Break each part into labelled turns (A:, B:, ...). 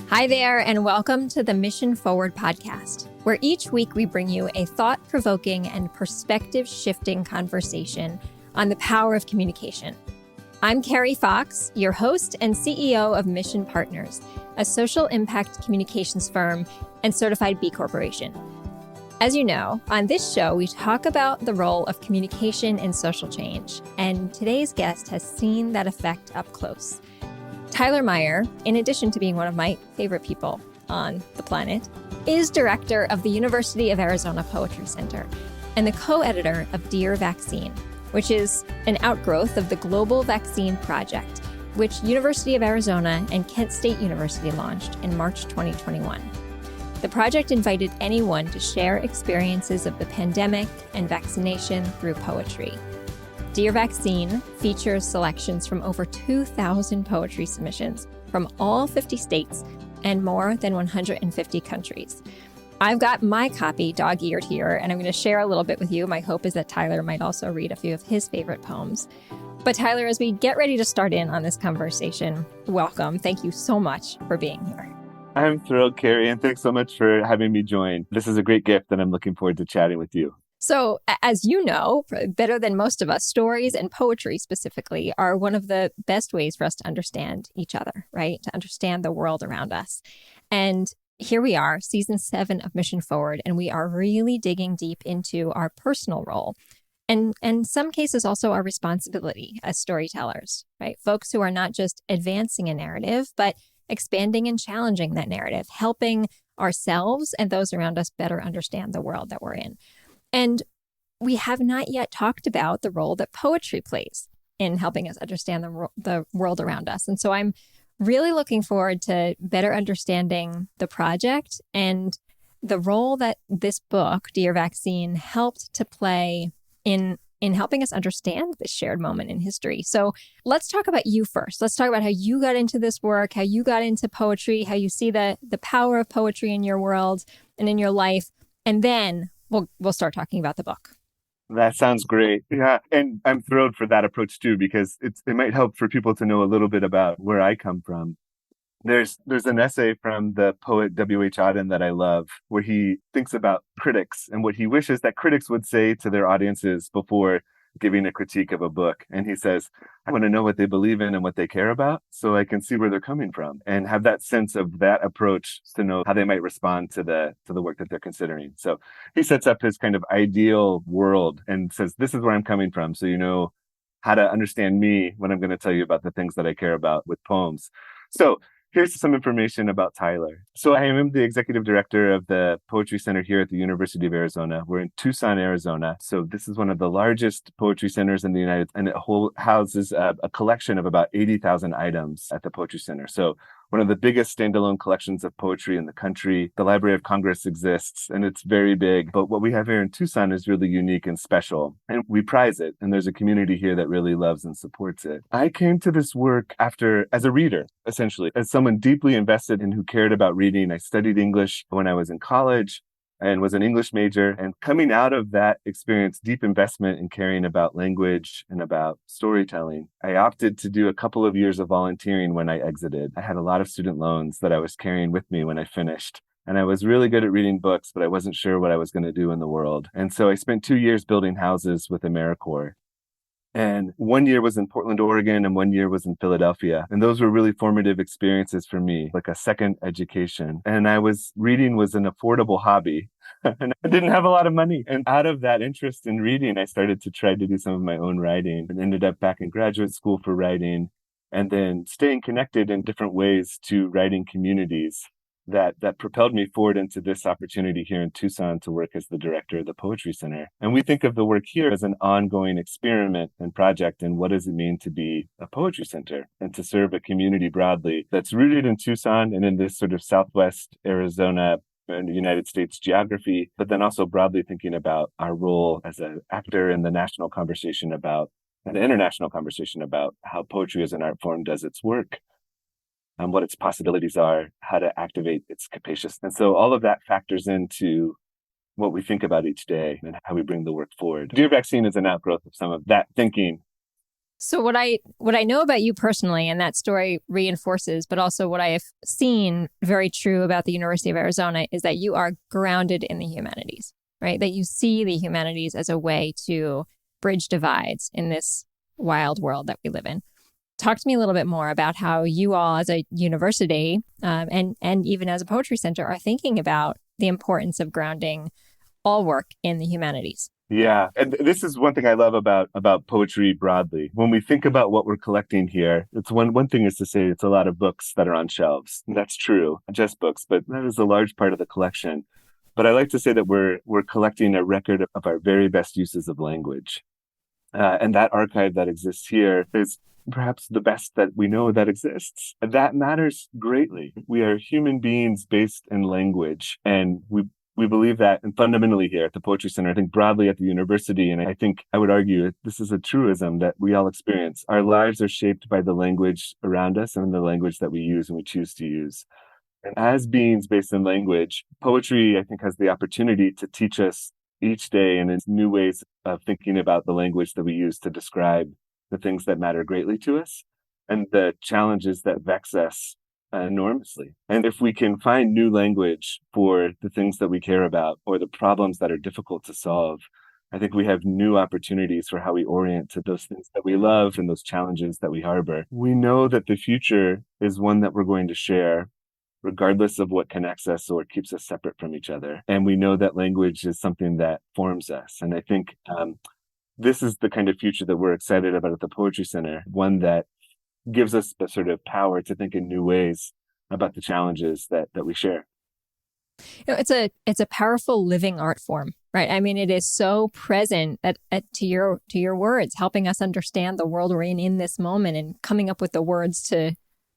A: Hi there, and welcome to the Mission Forward podcast, where each week we bring you a thought-provoking and perspective-shifting conversation on the power of communication. I'm Carrie Fox, your host and CEO of Mission Partners, a social impact communications firm and certified B Corporation. As you know, on this show, we talk about the role of communication in social change, and today's guest has seen that effect up close. Tyler Meier, in addition to being one of my favorite people on the planet, is director of the University of Arizona Poetry Center and the co-editor of Dear Vaccine, which is an outgrowth of the Global Vaccine Project, which University of Arizona and Kent State University launched in March 2021. The project invited anyone to share experiences of the pandemic and vaccination through poetry. Dear Vaccine features selections from over 2,000 poetry submissions from all 50 states and more than 150 countries. I've got my copy dog-eared here, and I'm going to share a little bit with you. My hope is that Tyler might also read a few of his favorite poems. But Tyler, as we get ready to start in on this conversation, welcome. Thank you so much for being here.
B: I'm thrilled, Carrie, and thanks so much for having me join. This is a great gift, and I'm looking forward to chatting with you.
A: So, as you know, better than most of us, stories and poetry specifically are one of the best ways for us to understand each other, right? To understand the world around us. And here we are, season 7 of Mission Forward, and we are really digging deep into our personal role. And in some cases, also our responsibility as storytellers, right? Folks who are not just advancing a narrative, but expanding and challenging that narrative, helping ourselves and those around us better understand the world that we're in. And we have not yet talked about the role that poetry plays in helping us understand the world around us. And so I'm really looking forward to better understanding the project and the role that this book, Dear Vaccine, helped to play in helping us understand this shared moment in history. So let's talk about you first. Let's talk about how you got into this work, how you got into poetry, how you see the power of poetry in your world and in your life. And then we'll start talking about the book.
B: That sounds great. Yeah. And I'm thrilled for that approach too, because it might help for people to know a little bit about where I come from. There's an essay from the poet W.H. Auden that I love, where he thinks about critics and what he wishes that critics would say to their audiences before giving a critique of a book. And he says, I want to know what they believe in and what they care about so I can see where they're coming from and have that sense of that approach to know how they might respond to the work that they're considering. So he sets up his kind of ideal world and says, this is where I'm coming from. So you know how to understand me when I'm going to tell you about the things that I care about with poems. So here's some information about Tyler. So I am the executive director of the Poetry Center here at the University of Arizona. We're in Tucson, Arizona. So this is one of the largest poetry centers in the United States, and it houses a collection of about 80,000 items at the Poetry Center. So one of the biggest standalone collections of poetry in the country. The Library of Congress exists, and it's very big. But what we have here in Tucson is really unique and special, and we prize it. And there's a community here that really loves and supports it. I came to this work as a reader, essentially, as someone deeply invested and who cared about reading. I studied English when I was in college and was an English major. And coming out of that experience, deep investment in caring about language and about storytelling, I opted to do a couple of years of volunteering when I exited. I had a lot of student loans that I was carrying with me when I finished. And I was really good at reading books, but I wasn't sure what I was going to do in the world. And so I spent 2 years building houses with AmeriCorps. And 1 year was in Portland, Oregon, and 1 year was in Philadelphia. And those were really formative experiences for me, like a second education. And reading was an affordable hobby. And I didn't have a lot of money. And out of that interest in reading, I started to try to do some of my own writing and ended up back in graduate school for writing and then staying connected in different ways to writing communities that propelled me forward into this opportunity here in Tucson to work as the director of the Poetry Center. And we think of the work here as an ongoing experiment and project. And what does it mean to be a poetry center and to serve a community broadly that's rooted in Tucson and in this sort of Southwest Arizona and United States geography, but then also broadly thinking about our role as an actor in the national conversation about, and the international conversation about how poetry as an art form does its work. What its possibilities are, how to activate its capaciousness. And so all of that factors into what we think about each day and how we bring the work forward. Dear Vaccine is an outgrowth of some of that thinking
A: So what I know about you personally, and that story reinforces, but also what I have seen very true about the University of Arizona is that you are grounded in the humanities, right? That you see the humanities as a way to bridge divides in this wild world that we live in. Talk to me a little bit more about how you all as a university and even as a poetry center are thinking about the importance of grounding all work in the humanities.
B: Yeah, and this is one thing I love about poetry broadly. When we think about what we're collecting here, it's one thing is to say it's a lot of books that are on shelves. And that's true, just books, but that is a large part of the collection. But I like to say that we're collecting a record of our very best uses of language. And that archive that exists here is perhaps the best that we know that exists. And that matters greatly. We are human beings based in language, and we believe that, and fundamentally here at the Poetry Center, I think broadly at the university, and I think I would argue this is a truism that we all experience. Our lives are shaped by the language around us and the language that we use and we choose to use. And as beings based in language, poetry, I think, has the opportunity to teach us each day and in new ways of thinking about the language that we use to describe the things that matter greatly to us and the challenges that vex us enormously. And if we can find new language for the things that we care about or the problems that are difficult to solve, I think we have new opportunities for how we orient to those things that we love and those challenges that we harbor. We know that the future is one that we're going to share regardless of what connects us or keeps us separate from each other. And we know that language is something that forms us. And I think this is the kind of future that we're excited about at the Poetry Center, one that gives us the sort of power to think in new ways about the challenges that we share.
A: It's a powerful living art form, right? I mean, it is so present to your words, helping us understand the world we're in this moment and coming up with the words to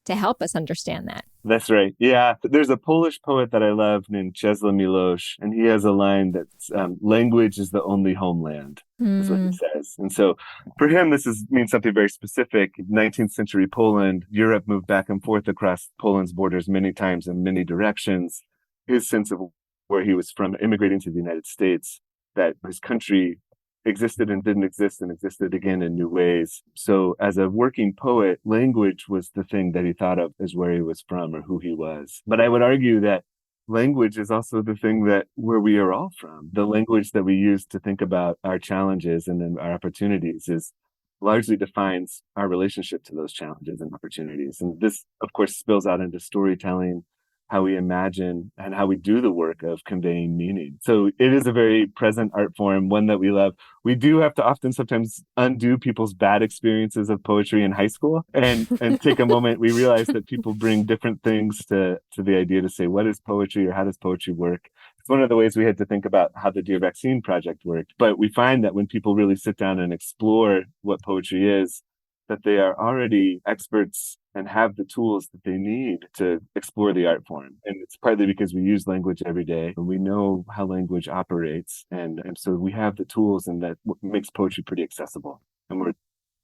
A: help us understand that.
B: That's right. Yeah. There's a Polish poet that I love named Czesław Miłosz, and he has a line that's language is the only homeland, is what he says. And so for him, means something very specific. 19th century Poland, Europe moved back and forth across Poland's borders many times in many directions. His sense of where he was from, immigrating to the United States, that his country existed and didn't exist and existed again in new ways. So as a working poet, language was the thing that he thought of as where he was from or who he was. But I would argue that language is also the thing that where we are all from. The language that we use to think about our challenges and then our opportunities is largely defines our relationship to those challenges and opportunities. And this, of course, spills out into storytelling, how we imagine and how we do the work of conveying meaning. So it is a very present art form, one that we love. We do have to often sometimes undo people's bad experiences of poetry in high school and take a moment. We realize that people bring different things to the idea to say, what is poetry or how does poetry work? It's one of the ways we had to think about how the Dear Vaccine Project worked. But we find that when people really sit down and explore what poetry is, that they are already experts and have the tools that they need to explore the art form. And it's partly because we use language every day and we know how language operates. And so we have the tools, and that makes poetry pretty accessible. And we're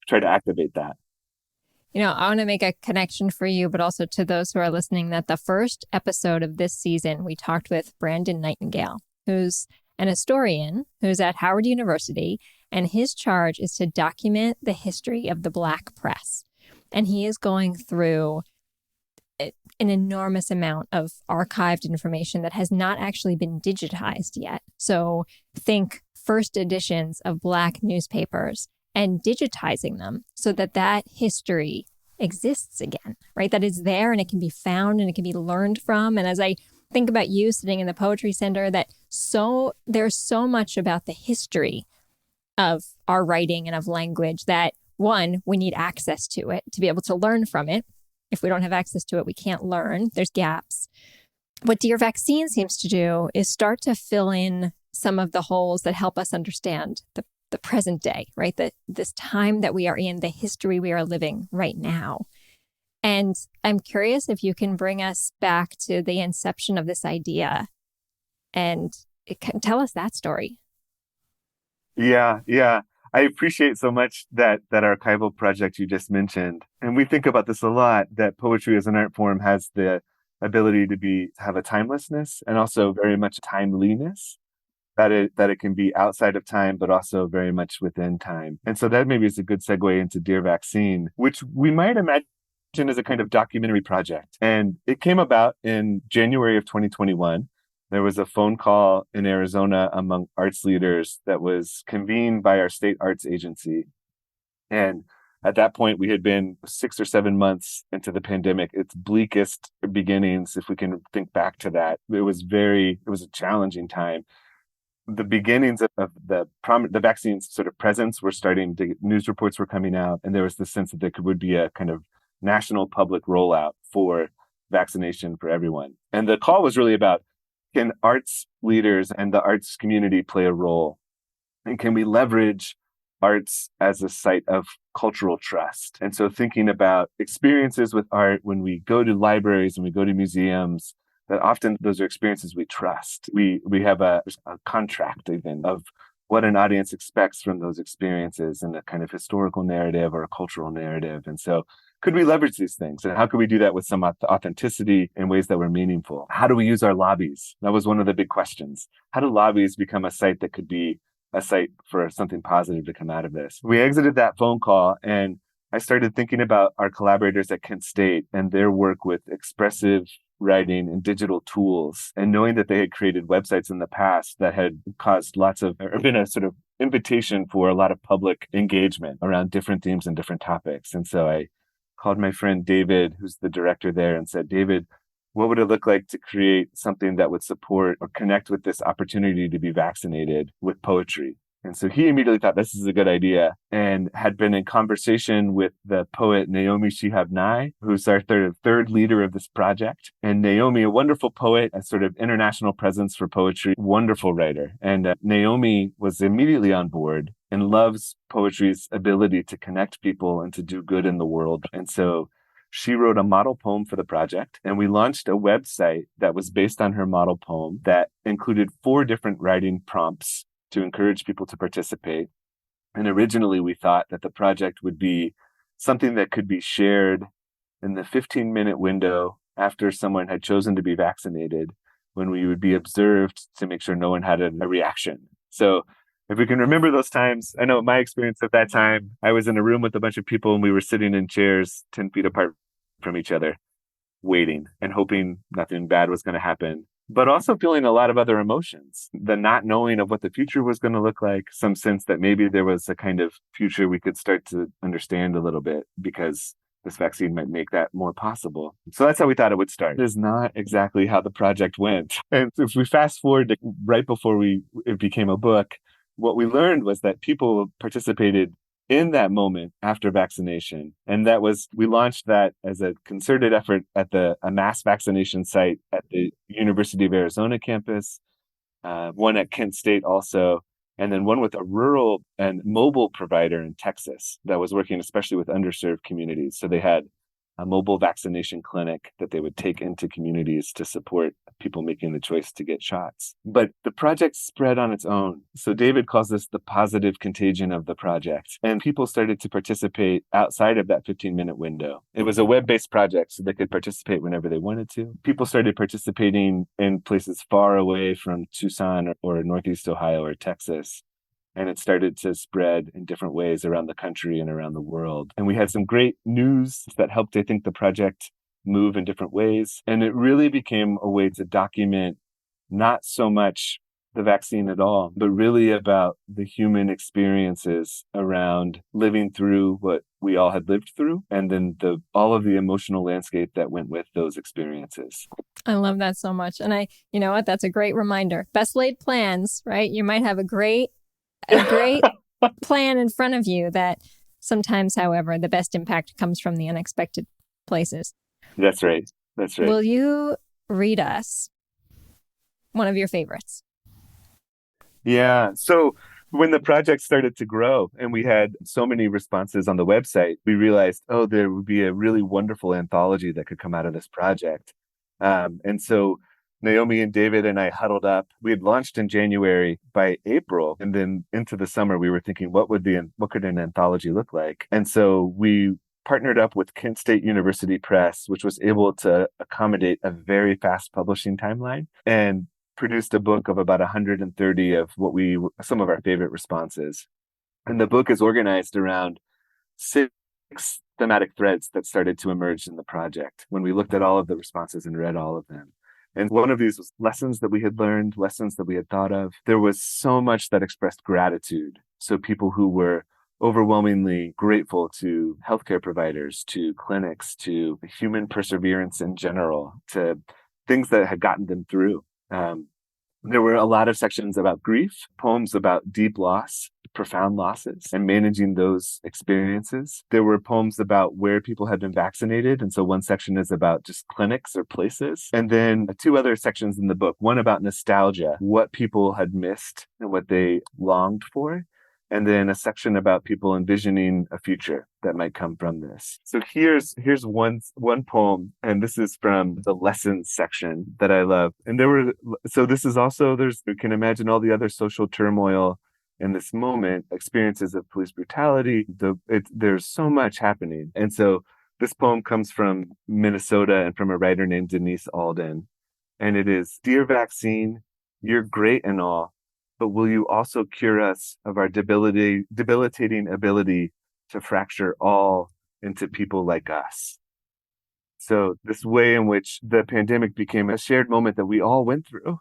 B: trying to activate that.
A: I want to make a connection for you, but also to those who are listening, that the first episode of this season, we talked with Brandon Nightingale, who's an historian who's at Howard University, and his charge is to document the history of the Black press. And he is going through an enormous amount of archived information that has not actually been digitized yet. So think first editions of Black newspapers and digitizing them so that history exists again, right? That is there and it can be found and it can be learned from. And as I think about you sitting in the Poetry Center, there's so much about the history of our writing and of language that, one, we need access to it to be able to learn from it. If we don't have access to it, we can't learn. There's gaps. What Dear Vaccine seems to do is start to fill in some of the holes that help us understand the present day, right? This time that we are in, the history we are living right now. And I'm curious if you can bring us back to the inception of this idea and tell us that story.
B: Yeah. I appreciate so much that archival project you just mentioned. And we think about this a lot, that poetry as an art form has the ability to have a timelessness and also very much timeliness. that it can be outside of time, but also very much within time. And so that maybe is a good segue into Dear Vaccine, which we might imagine as a kind of documentary project. And it came about in January of 2021. There was a phone call in Arizona among arts leaders that was convened by our state arts agency. And at that point, we had been 6 or 7 months into the pandemic, its bleakest beginnings, if we can think back to that. It was a challenging time. The beginnings of the vaccine's sort of presence were starting to, news reports were coming out, and there was the sense that there would be a kind of national public rollout for vaccination for everyone. And the call was really about, can arts leaders and the arts community play a role? And can we leverage arts as a site of cultural trust? And so thinking about experiences with art when we go to libraries and we go to museums, that often those are experiences we trust. We have a contract even of what an audience expects from those experiences and a kind of historical narrative or a cultural narrative. And so could we leverage these things? And how could we do that with some authenticity in ways that were meaningful? How do we use our lobbies? That was one of the big questions. How do lobbies become a site that could be a site for something positive to come out of this? We exited that phone call and I started thinking about our collaborators at Kent State and their work with expressive writing and digital tools, and knowing that they had created websites in the past that had caused or been a sort of invitation for a lot of public engagement around different themes and different topics. And so I called my friend David, who's the director there, and said, David, what would it look like to create something that would support or connect with this opportunity to be vaccinated with poetry? And so he immediately thought this is a good idea and had been in conversation with the poet Naomi Shihab Nye, who's our third leader of this project. And Naomi, a wonderful poet, a sort of international presence for poetry, wonderful writer. And Naomi was immediately on board and loves poetry's ability to connect people and to do good in the world. And so she wrote a model poem for the project, and we launched a website that was based on her model poem that included 4 different writing prompts to encourage people to participate. And originally we thought that the project would be something that could be shared in the 15-minute window after someone had chosen to be vaccinated, when we would be observed to make sure no one had a reaction. So if we can remember those times, I know my experience at that time, I was in a room with a bunch of people and we were sitting in chairs 10 feet apart from each other, waiting and hoping nothing bad was going to happen, but also feeling a lot of other emotions, the not knowing of what the future was going to look like, some sense that maybe there was a kind of future we could start to understand a little bit because this vaccine might make that more possible. So that's how we thought it would start. It is not exactly how the project went. And if we fast forward to right before it became a book, what we learned was that people participated in that moment after vaccination. And we launched that as a concerted effort at a mass vaccination site at the University of Arizona campus, one at Kent State also, and then one with a rural and mobile provider in Texas that was working especially with underserved communities. So they had a mobile vaccination clinic that they would take into communities to support people making the choice to get shots. But the project spread on its own. So David calls this the positive contagion of the project. And people started to participate outside of that 15-minute window. It was a web-based project, so they could participate whenever they wanted to. People started participating in places far away from Tucson or Northeast Ohio or Texas. And it started to spread in different ways around the country and around the world. And we had some great news that helped, I think, the project move in different ways. And it really became a way to document not so much the vaccine at all, but really about the human experiences around living through what we all had lived through, and then all of the emotional landscape that went with those experiences.
A: I love that so much. And you know what? That's a great reminder. Best laid plans, right? You might have a great plan in front of you that sometimes, however, the best impact comes from the unexpected places.
B: That's right. That's right.
A: Will you read us one of your favorites?
B: Yeah. So when the project started to grow and we had so many responses on the website, we realized, there would be a really wonderful anthology that could come out of this project. And so Naomi and David and I huddled up. We had launched in January. By April, and then into the summer, we were thinking, what could an anthology look like? And so we partnered up with Kent State University Press, which was able to accommodate a very fast publishing timeline. And produced a book of about 130 of some of our favorite responses. And the book is organized around 6 thematic threads that started to emerge in the project when we looked at all of the responses and read all of them. And one of these was lessons that we had learned, lessons that we had thought of. There was so much that expressed gratitude. So people who were overwhelmingly grateful to healthcare providers, to clinics, to human perseverance in general, to things that had gotten them through. There were a lot of sections about grief, poems about deep loss, profound losses, and managing those experiences. There were poems about where people had been vaccinated. And so one section is about just clinics or places. And then 2 other sections in the book, one about nostalgia, what people had missed and what they longed for. And then a section about people envisioning a future that might come from this. So here's one poem, and this is from the lessons section that I love. And this is also, you can imagine all the other social turmoil in this moment, experiences of police brutality. There's so much happening. And so this poem comes from Minnesota and from a writer named Denise Alden. And it is, "Dear vaccine, you're great and all, but will you also cure us of our debilitating ability to fracture all into people like us?" So this way in which the pandemic became a shared moment that we all went through,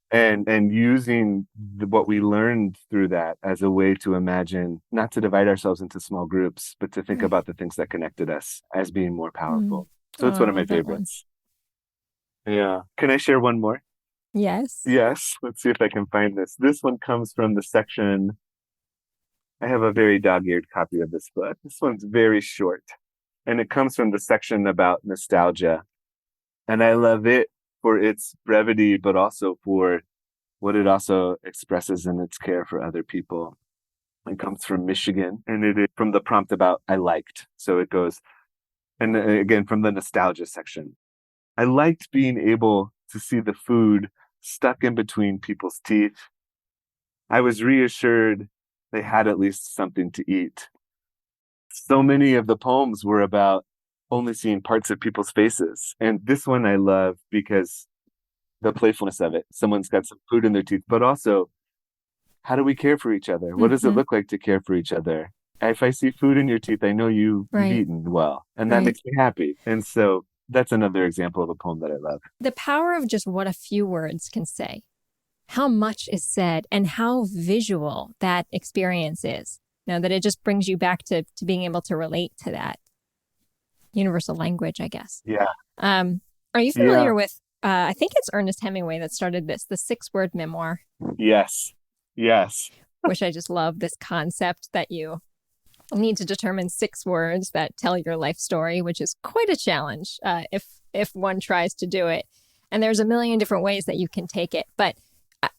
B: and using what we learned through that as a way to imagine, not to divide ourselves into small groups, but to think about the things that connected us as being more powerful. So it's one of my favorites. Yeah. Can I share one more?
A: Yes.
B: Yes. Let's see if I can find this. This one comes from the section. I have a very dog-eared copy of this book. This one's very short, and it comes from the section about nostalgia. And I love it for its brevity, but also for what it also expresses in its care for other people. It comes from Michigan, and it is from the prompt about I liked. So it goes, and again, from the nostalgia section. "I liked being able to see the food stuck in between people's teeth. I was reassured they had at least something to eat." So many of the poems were about only seeing parts of people's faces. And this one I love because the playfulness of it. Someone's got some food in their teeth, but also, how do we care for each other? What does it look like to care for each other? If I see food in your teeth, I know you've eaten well, and that makes me happy. And so that's another example of a poem that I love.
A: The power of just what a few words can say, how much is said, and how visual that experience is. That it just brings you back to being able to relate to that universal language, I guess.
B: Yeah.
A: Are you familiar with, I think it's Ernest Hemingway that started this, the 6-word memoir?
B: Yes.
A: Which I just love this concept that you need to determine 6 words that tell your life story, which is quite a challenge if one tries to do it. And there's a million different ways that you can take it. But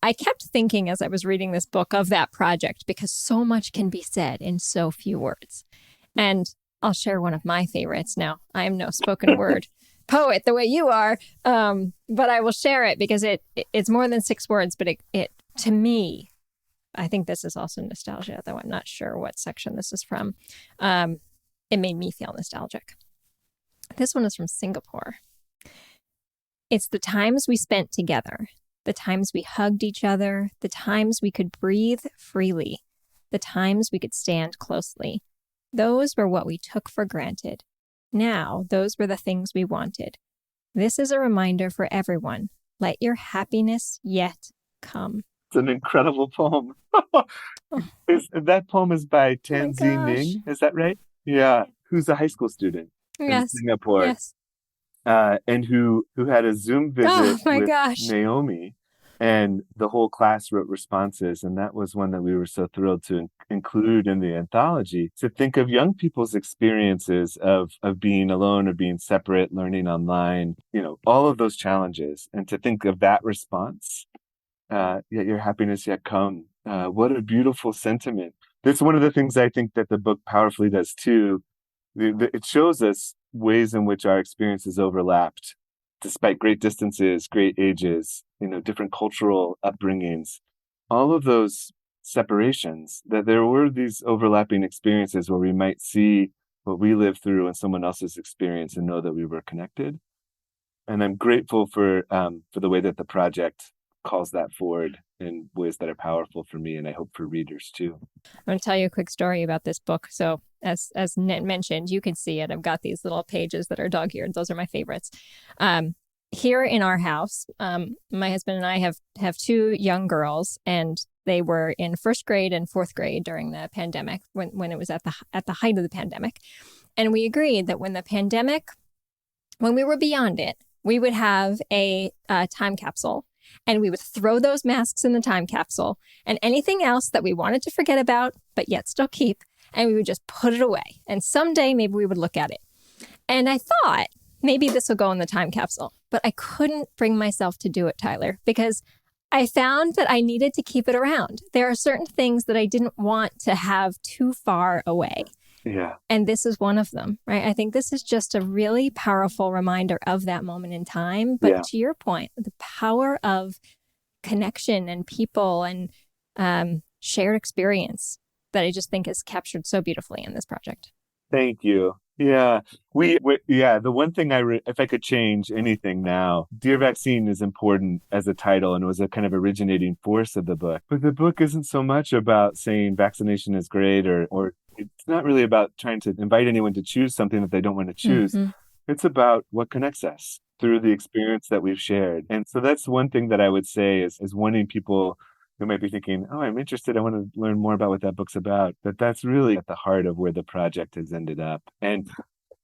A: I kept thinking as I was reading this book of that project, because so much can be said in so few words. And I'll share one of my favorites now. I am no spoken word poet the way you are, but I will share it because it's more than 6 words, but it to me, I think this is also nostalgia, though I'm not sure what section this is from. It made me feel nostalgic. This one is from Singapore. "It's the times we spent together, the times we hugged each other, the times we could breathe freely, the times we could stand closely. Those were what we took for granted. Now, those were the things we wanted. This is a reminder for everyone. Let your happiness yet come."
B: It's an incredible poem. That poem is by Tanzi Ning. Is that right? Yeah. Who's a high school student in Singapore.
A: Yes.
B: And who had a Zoom visit with Naomi, and the whole class wrote responses. And that was one that we were so thrilled to include in the anthology, to think of young people's experiences of being alone, of being separate, learning online, all of those challenges, and to think of that response. Yet your happiness yet come. What a beautiful sentiment. That's one of the things I think that the book powerfully does too. It shows us ways in which our experiences overlapped, despite great distances, great ages, different cultural upbringings, all of those separations, that there were these overlapping experiences where we might see what we lived through in someone else's experience and know that we were connected. And I'm grateful for the way that the project calls that forward in ways that are powerful for me, and I hope for readers too.
A: I'm going to tell you a quick story about this book. So as Nit mentioned, you can see it. I've got these little pages that are dog-eared. Those are my favorites. Here in our house, my husband and I have two young girls, and they were in first grade and fourth grade during the pandemic, when it was at the height of the pandemic. And we agreed that when we were beyond it, we would have a time capsule, and we would throw those masks in the time capsule and anything else that we wanted to forget about, but yet still keep, and we would just put it away. And someday maybe we would look at it. And I thought maybe this will go in the time capsule, but I couldn't bring myself to do it, Tyler, because I found that I needed to keep it around. There are certain things that I didn't want to have too far away.
B: Yeah.
A: And this is one of them, right? I think this is just a really powerful reminder of that moment in time. But to your point, the power of connection and people and shared experience that I just think is captured so beautifully in this project.
B: Thank you. Yeah. The one thing if I could change anything now, Dear Vaccine is important as a title, and it was a kind of originating force of the book. But the book isn't so much about saying vaccination is great, or it's not really about trying to invite anyone to choose something that they don't want to choose. Mm-hmm. It's about what connects us through the experience that we've shared. And so that's one thing that I would say is wanting people who might be thinking, oh, I'm interested, I want to learn more about what that book's about. But that's really at the heart of where the project has ended up. And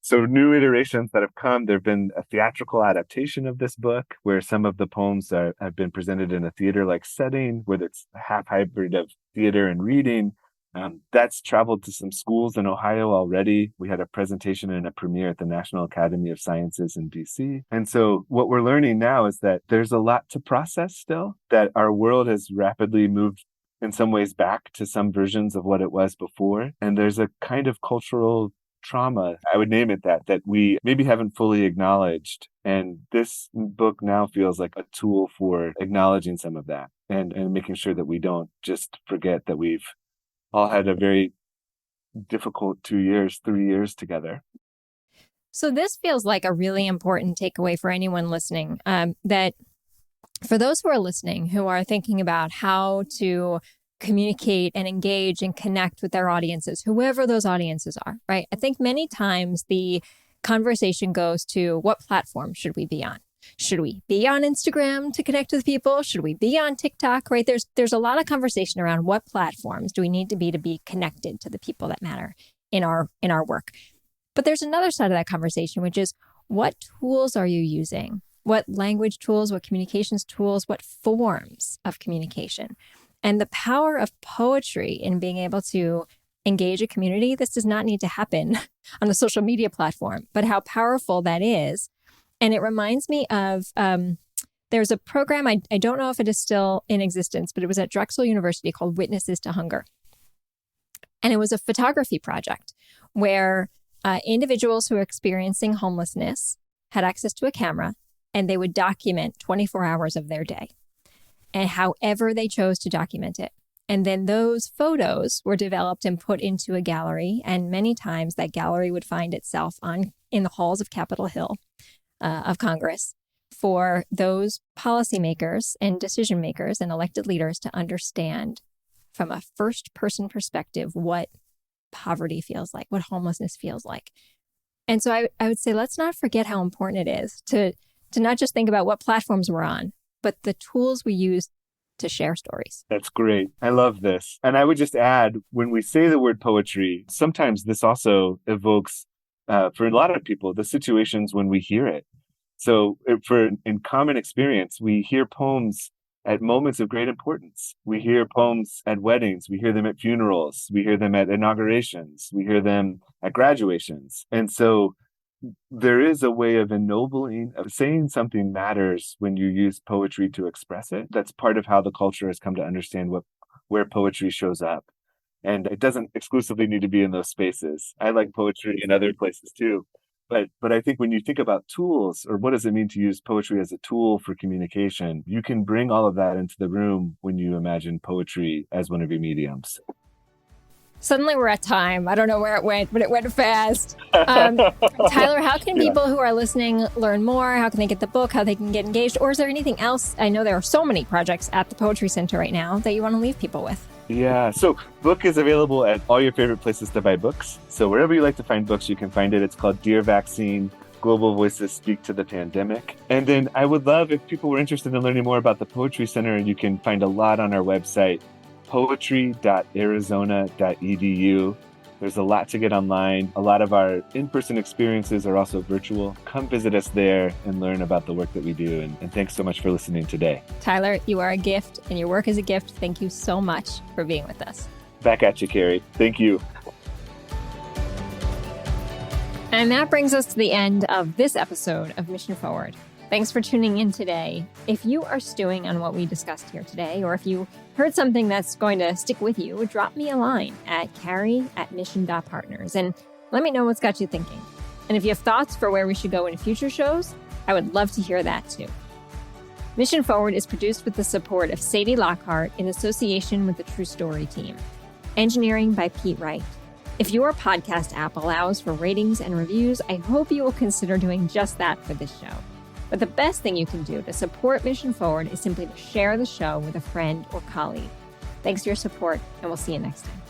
B: so new iterations that have come, there have been a theatrical adaptation of this book where some of the poems have been presented in a theater-like setting, where it's a half hybrid of theater and reading. That's traveled to some schools in Ohio already. We had a presentation and a premiere at the National Academy of Sciences in DC. And so what we're learning now is that there's a lot to process still, that our world has rapidly moved in some ways back to some versions of what it was before. And there's a kind of cultural trauma, I would name it that we maybe haven't fully acknowledged. And this book now feels like a tool for acknowledging some of that and making sure that we don't just forget that we've all had a very difficult 3 years together.
A: So this feels like a really important takeaway for anyone listening, that for those who are listening, who are thinking about how to communicate and engage and connect with their audiences, whoever those audiences are, right? I think many times the conversation goes to, what platform should we be on? Should we be on Instagram to connect with people? Should we be on TikTok, right? There's a lot of conversation around what platforms do we need to be connected to the people that matter in our work. But there's another side of that conversation, which is, what tools are you using? What language tools, what communications tools, what forms of communication? And the power of poetry in being able to engage a community. This does not need to happen on a social media platform, but how powerful that is. And it reminds me of, there's a program, I don't know if it is still in existence, but it was at Drexel University called Witnesses to Hunger. And it was a photography project where individuals who are experiencing homelessness had access to a camera, and they would document 24 hours of their day and however they chose to document it. And then those photos were developed and put into a gallery. And many times that gallery would find itself in the halls of Capitol Hill of Congress for those policymakers and decision makers and elected leaders to understand from a first person perspective what poverty feels like, what homelessness feels like. And so I would say, let's not forget how important it is to not just think about what platforms we're on, but the tools we use to share stories.
B: That's great. I love this. And I would just add, when we say the word poetry, sometimes this also evokes, for a lot of people, the situations when we hear it. So in common experience, we hear poems at moments of great importance. We hear poems at weddings. We hear them at funerals. We hear them at inaugurations. We hear them at graduations. And so there is a way of ennobling, of saying something matters when you use poetry to express it. That's part of how the culture has come to understand where poetry shows up. And it doesn't exclusively need to be in those spaces. I like poetry in other places too. But I think when you think about tools, or what does it mean to use poetry as a tool for communication, you can bring all of that into the room when you imagine poetry as one of your mediums.
A: Suddenly we're at time. I don't know where it went, but it went fast. Tyler, how can people who are listening learn more? How can they get the book? How they can get engaged? Or is there anything else? I know there are so many projects at the Poetry Center right now that you want to leave people with.
B: Yeah, so book is available at all your favorite places to buy books. So wherever you like to find books, you can find it. It's called Dear Vaccine, Global Voices Speak to the Pandemic. And then I would love if people were interested in learning more about the Poetry Center, you can find a lot on our website, poetry.arizona.edu. There's a lot to get online. A lot of our in-person experiences are also virtual. Come visit us there and learn about the work that we do. And thanks so much for listening today.
A: Tyler, you are a gift and your work is a gift. Thank you so much for being with us.
B: Back at you, Carrie. Thank you.
A: And that brings us to the end of this episode of Mission Forward. Thanks for tuning in today. If you are stewing on what we discussed here today, or if you heard something that's going to stick with you, drop me a line at carrie@mission.partners and let me know what's got you thinking. And if you have thoughts for where we should go in future shows, I would love to hear that too. Mission Forward is produced with the support of Sadie Lockhart in association with the True Story team. Engineering by Pete Wright. If your podcast app allows for ratings and reviews, I hope you will consider doing just that for this show. But the best thing you can do to support Mission Forward is simply to share the show with a friend or colleague. Thanks for your support, and we'll see you next time.